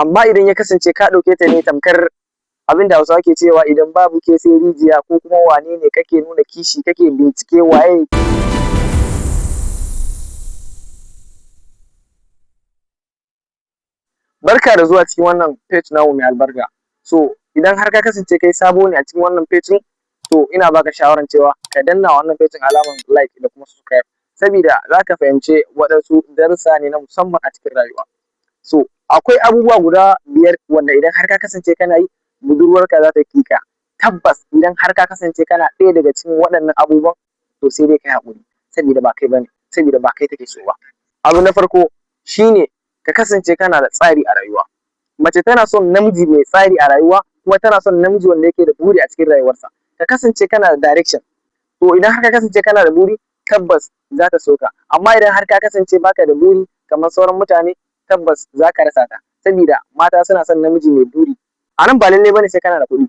Amma idan ya kasance ka ɗauke ta ne tamkar abin da Hausawa ke cewa idan babu ke sai rijiya, ko kuma wane ne kake nuna kishi kake bincike waye. Barka da zuwa cikin wannan page namu mai albarka. So idan har ka kasance kai sabo ne a cikin wannan page ɗin, to ina baka shawaran cewa ka danna wannan page ɗin alaman like da kuma subscribe, sabida za ka fahimci waɗansu darussa ne na musamman a cikin rayuwa. So akwai abubuwa guda 5 wanda idan har ka kasance kana yi, budurwarka za ta ƙi ka. Tabbas idan har ka kasance kana ɗaya daga cikin waɗannan abubuwan, to sai dai ka yi haƙuri, sabida ba kai ba ne, sabida ba kai take so ba. Abu na farko shine ka kasance kana da tsari a rayuwa. Mace tana son namiji mai tsari a rayuwa, kuma tana son namiji wanda yake da buri a cikin rayuwarsa. Ka kasance kana da direction. To idan har ka kasance kana da buri, tabbas za ta so ka. Amma idan har ka kasance baka da buri kamar sauran mutane, tabbas za ka rasa ta, sabida mata suna son namiji mai buri. A nan ba lallai bane sai kana da kuɗi.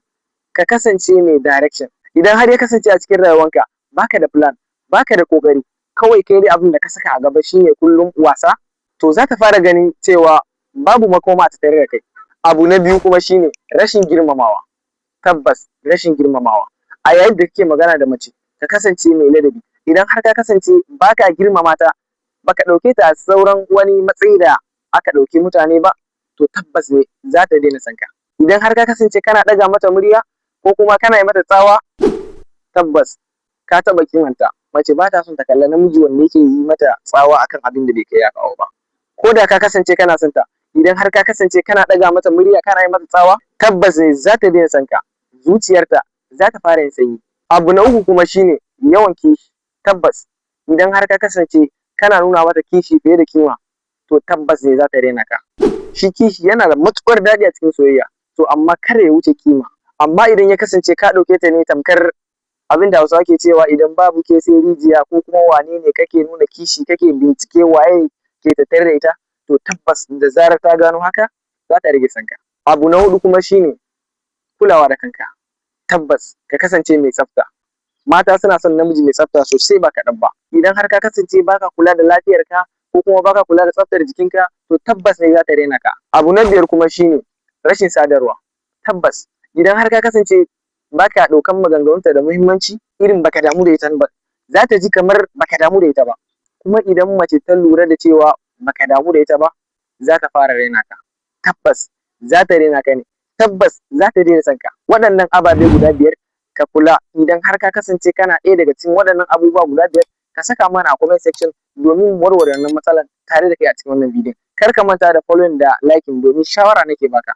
Ka kasance mai direction. Idan har ya kasance a cikin rayuwanka baka da plan, baka da ƙoƙari, kawai kai dai abin da ka saka a gaba shine kullum wasa, to za ta fara ganin cewa babu makoma a tattare da kai. Abu na biyu kuma shine rashin girmamawa. Tabbas rashin girmamawa. A yayin da kake magana da mace, ka kasance mai ladabi. Idan har ka kasance baka girmama ta, baka ɗauke ta a sauran wani matsayi da aka ɗauki mutane ba, to tabbas ne za ta daina son ka. Idan har ka kasance kana ɗaga mata murya, ko kuma kana yi mata tsawa, tabbas ka taɓa kimanta. Mace ba ta son ta kalla namiji wanda yake yi mata tsawa akan abin da bai kai ya kawo ba. Ko da ka kasance kana son ta, idan har ka kasance kana ɗaga mata murya, kana yi mata tsawa, tabbas ne za ta daina son ka. Zuciyarta za ta fara yin sanyi. Abu na uku kuma shine yawan kishi. Tabbas idan har ka kasance kana nuna mata kishi fiye da kima, to tabbas ne za ta daina ka. Shi kishi yana da matuƙar daɗi a cikin soyayya, to amma kar ya wuce kima. Amma idan ya kasance ka ɗauke ta ne tamkar abin da Hausawa ke cewa idan babu ke sai rijiya, ko kuma wane ne kake nuna kishi kake bincike waye ke tattare da ita, to tabbas da zarar ta gano haka, za ta rage son ka. Abu na huɗu kuma shine kulawa da kanka. Tabbas ka kasance mai tsafta. Mata suna son namiji mai tsafta sosai ba kaɗan ba. Idan har ka kasance baka kula da lafiyarka, ko kuma baka kula da tsaftar jikinka, to tabbas ne za ta raina ka. Abu na 5 kuma shine rashin sadarwa. Tabbas idan har ka kasance baka ɗaukan maganganunta da muhimmanci, irin baka damu da ita ba, za ta ji kamar baka damu da ita ba. Kuma idan mace ta lura da cewa baka damu da ita ba, za ta fara raina ka. Tabbas za ta raina ka ne. Tabbas za ta daina son ka. Waɗannan ababe guda 5 ka kula. Idan har ka kasance kana ɗaya daga cikin waɗannan abubuwa guda 5, ka saka mana a comment section domin mu warware wannan matsalar tare da kai a cikin wannan bidiyon. Kar ka manta da following da liking domin shawara nake baka.